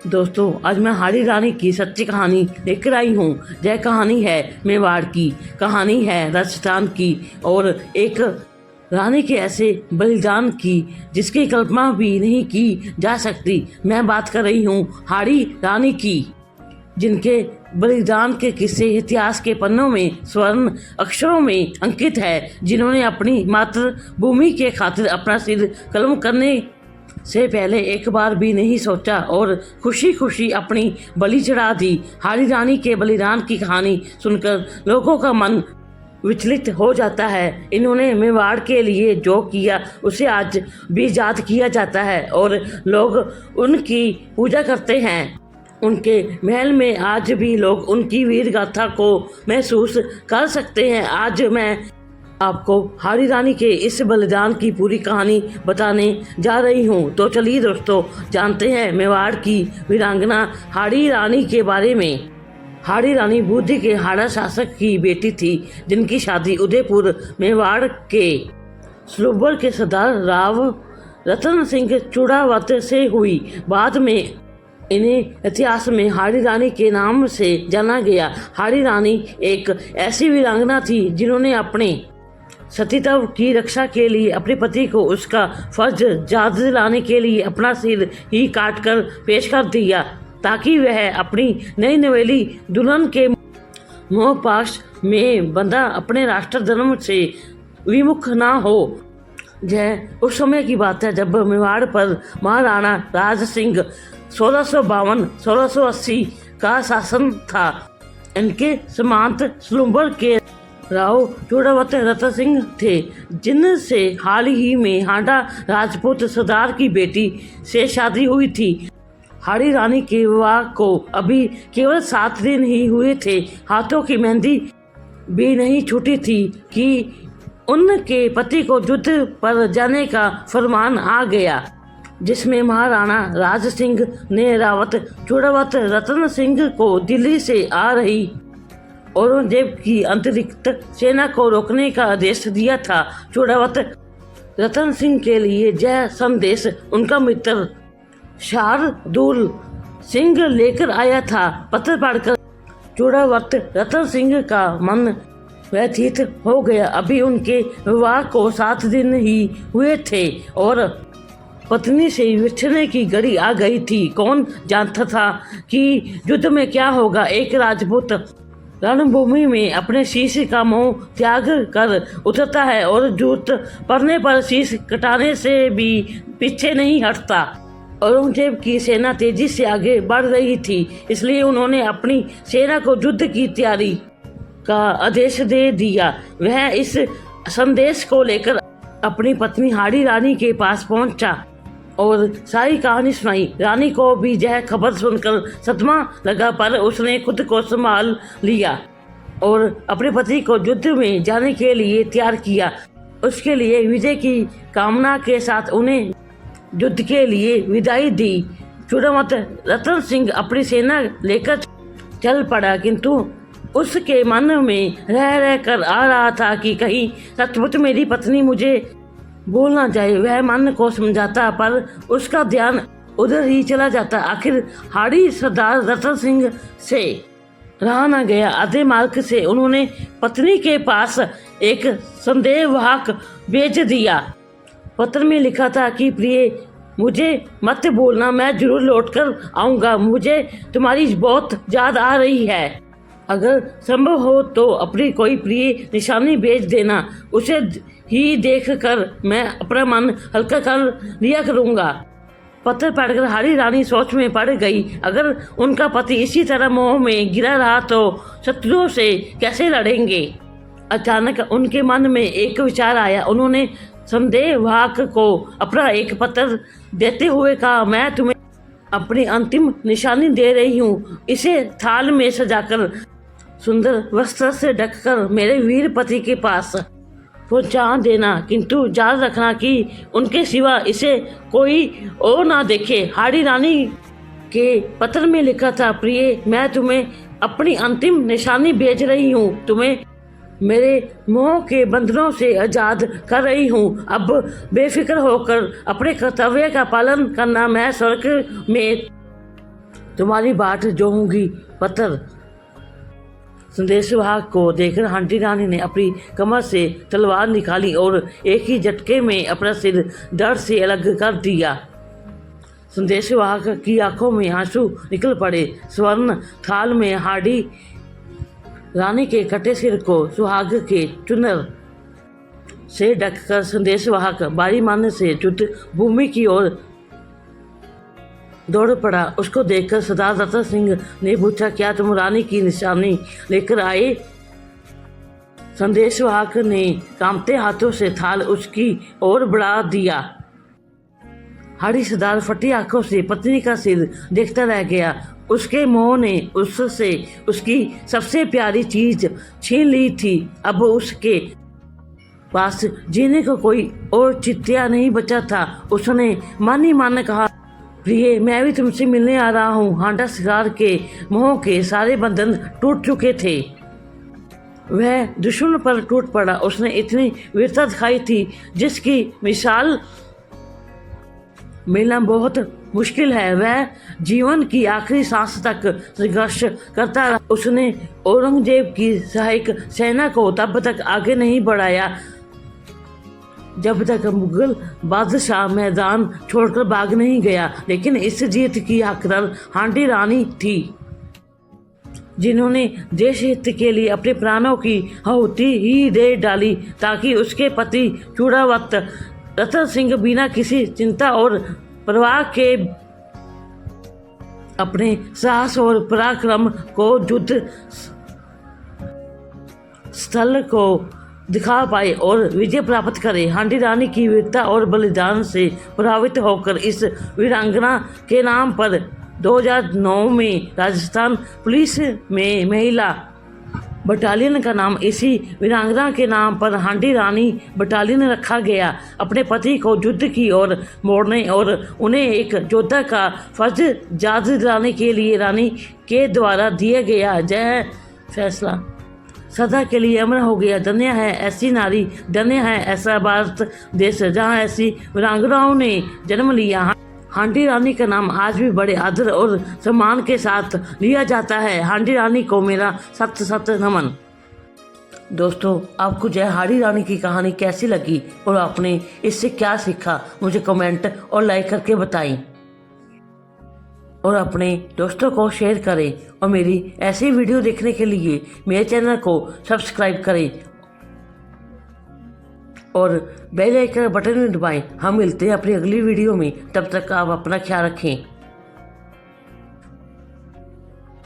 दोस्तों, आज मैं हाड़ी रानी की सच्ची कहानी लेकर आई हूँ। यह कहानी है मेवाड़ की, कहानी है राजस्थान की और एक रानी के ऐसे बलिदान की जिसकी कल्पना भी नहीं की जा सकती। मैं बात कर रही हूँ हाड़ी रानी की, जिनके बलिदान के किस्से इतिहास के पन्नों में स्वर्ण अक्षरों में अंकित है, जिन्होंने अपनी मातृभूमि के खातिर अपना सिर कलम करने से पहले एक बार भी नहीं सोचा और खुशी खुशी अपनी बलि चढ़ा दी। हाड़ी रानी के बलिदान की कहानी सुनकर लोगों का मन विचलित हो जाता है। इन्होंने मेवाड़ के लिए जो किया उसे आज भी याद किया जाता है और लोग उनकी पूजा करते हैं। उनके महल में आज भी लोग उनकी वीर गाथा को महसूस कर सकते हैं। आज मैं आपको हाड़ी रानी के इस बलिदान की पूरी कहानी बताने जा रही हूँ। तो चलिए दोस्तों, जानते हैं मेवाड़ की वीरांगना हाड़ी रानी के बारे में। हाड़ी रानी बुद्धि के हाड़ा शासक की बेटी थी, जिनकी शादी उदयपुर मेवाड़ के सलूबर के सरदार राव रतन सिंह चूड़ावत से हुई। बाद में इन्हें इतिहास में हाड़ी रानी के नाम से जाना गया। हाड़ी रानी एक ऐसी वीरांगना थी जिन्होंने अपने सतीत्व की रक्षा के लिए अपने पति को उसका फर्ज याद दिलाने के लिए अपना सिर ही काट कर पेश कर दिया, ताकि वह अपनी नई नवेली दुल्हन के मोहपाश में बंधा अपने राष्ट्र धर्म से विमुख ना हो। यह उस समय की बात है जब मेवाड़ पर महाराणा राज सिंह 1652-1680 का शासन था। इनके समांत सलूबर के राव चूड़ावत रतन सिंह थे, जिनसे हाल ही में हांडा राजपूत सरदार की बेटी से शादी हुई थी। हाड़ी रानी के विवाह को अभी केवल 7 दिन ही हुए थे। हाथों की मेहंदी भी नहीं छूटी थी कि उनके पति को युद्ध पर जाने का फरमान आ गया, जिसमें महाराणा राज सिंह ने रावत चूड़ावत रतन सिंह को दिल्ली से आ रही औरंगजेब की अतिरिक्त सेना को रोकने का आदेश दिया था। चूड़ावत रतन सिंह के लिए यह संदेश उनका मित्र शार्दुल सिंह लेकर आया था। पत्र पढ़कर चूड़ावत रतन सिंह का मन व्यथित हो गया। अभी उनके विवाह को 7 दिन ही हुए थे और पत्नी से बिछड़ने की घड़ी आ गई थी। कौन जानता था कि युद्ध में क्या होगा। एक राजपूत रणभूमि में अपने शीश का मोह त्याग कर उतरता है और जरूरत पड़ने पर शीश कटाने से भी पीछे नहीं हटता। औरंगजेब की सेना तेजी से आगे बढ़ रही थी, इसलिए उन्होंने अपनी सेना को युद्ध की तैयारी का आदेश दे दिया। वह इस संदेश को लेकर अपनी पत्नी हाड़ी रानी के पास पहुंचा और सारी कहानी सुनाई। रानी को भी यह खबर सुनकर सदमा लगा, पर उसने खुद को संभाल लिया और अपने पति को युद्ध में जाने के लिए तैयार किया। उसके लिए विजय की कामना के साथ उन्हें युद्ध के लिए विदाई दी। चूड़ावत रतन सिंह अपनी सेना लेकर चल पड़ा, किंतु उसके मन में रह कर आ रहा था कि कहीं सचमुच मेरी पत्नी मुझे भूल ना जाए। वह मन को समझाता, पर उसका ध्यान उधर ही चला जाता। आखिर हाड़ी सरदार रतन सिंह से रहा न गया। आधे मार्ग से उन्होंने पत्नी के पास एक संदेशवाहक भेज दिया। पत्र में लिखा था कि प्रिय, मुझे मत भूलना, मैं जरूर लौटकर आऊँगा। मुझे तुम्हारी बहुत याद आ रही है। अगर संभव हो तो अपनी कोई प्रिय निशानी भेज देना। उसे ही देखकर मैं अपना मन हल्का कर लिया करूँगा। पत्र पढ़कर हाड़ी रानी सोच में पड़ गई। अगर उनका पति इसी तरह मोह में गिरा रहा तो शत्रुओं से कैसे लड़ेंगे। अचानक उनके मन में एक विचार आया। उन्होंने संदेशवाहक को अपना एक पत्र देते हुए कहा, मैं तुम्हें अपनी अंतिम निशानी दे रही हूँ। इसे थाल में सजाकर सुंदर वस्त्र से ढककर मेरे वीर पति के पास पहुँचा देना, किंतु याद रखना कि उनके सिवा इसे कोई और ना देखे। हाड़ी रानी के पत्र में लिखा था, प्रिय, मैं तुम्हें अपनी अंतिम निशानी भेज रही हूँ। तुम्हें मेरे मोह के बंधनों से आज़ाद कर रही हूँ। अब बेफिक्र होकर अपने कर्तव्य का पालन करना। मैं स्वर्ग में तुम्हारी बाट जोहूंगी पत्थर। संदेश वाहक को देखकर हंटी रानी ने अपनी कमर से तलवार निकाली और एक ही झटके में अपना सिर धड़ से अलग कर दिया। संदेश वाहक की आंखों में आंसू निकल पड़े। स्वर्ण थाल में हाड़ी रानी के कटे सिर को सुहाग के चुनर से ढककर संदेश वाहक बारी मारने से युद्ध भूमि की ओर दौड़ पड़ा। उसको देखकर सरदार रतन सिंह ने पूछा, क्या तुम रानी की निशानी लेकर आए? संदेश वाहक ने कांपते हाथों से थाल उसकी ओर बढ़ा दिया। हाड़ी सरदार फटी आंखों से पत्नी का सिर देखता रह गया। उसके मोह ने उससे उसकी सबसे प्यारी चीज छीन ली थी। अब उसके पास जीने को कोई और चित्तिया नहीं बचा था। उसने मन ही मन कहा, प्रिय, मैं भी तुमसे मिलने आ रहा हूँ। हांडा शिकार के मोह के सारे बंधन टूट चुके थे। वह दुश्मन पर टूट पड़ा। उसने इतनी वीरता दिखाई थी जिसकी मिसाल मिलना बहुत मुश्किल है। वह जीवन की आखिरी सांस तक संघर्ष करता रहा। उसने औरंगजेब की सहायक सेना को तब तक आगे नहीं बढ़ाया जब तक मुगल बादशाह मैदान छोड़कर भाग नहीं गया। लेकिन इस जीत की हकदार हांडी रानी थी, जिन्होंने देश हित के लिए अपने प्राणों की आहुति ही दे डाली ताकि उसके पति चूड़ावत रतन सिंह बिना किसी चिंता और परवाह के अपने साहस और पराक्रम को युद्ध स्थल को दिखा पाए और विजय प्राप्त करे। हांडी रानी की वीरता और बलिदान से प्रभावित होकर इस वीरांगना के नाम पर 2009 में राजस्थान पुलिस में महिला बटालियन का नाम इसी वीरांगना के नाम पर हांडी रानी बटालियन रखा गया। अपने पति को युद्ध की ओर मोड़ने और उन्हें एक योद्धा का फर्ज याद दिलाने के लिए रानी के द्वारा दिया गया यह फैसला सदा के लिए अमर हो गया। धन्य है ऐसी नारी, धन्य है ऐसा भारत देश जहाँ ऐसी वीरांगनाओं ने जन्म लिया। हांडी रानी का नाम आज भी बड़े आदर और सम्मान के साथ लिया जाता है। हांडी रानी को मेरा सत सत नमन। दोस्तों, आपको जय हांडी रानी की कहानी कैसी लगी और आपने इससे क्या सीखा, मुझे कमेंट और लाइक करके बताएं और अपने दोस्तों को शेयर करें। और मेरी ऐसी वीडियो देखने के लिए मेरे चैनल को सब्सक्राइब करें और बेल आइकन बटन में दबाएं। हम मिलते हैं अपनी अगली वीडियो में। तब तक आप अपना ख्याल रखें।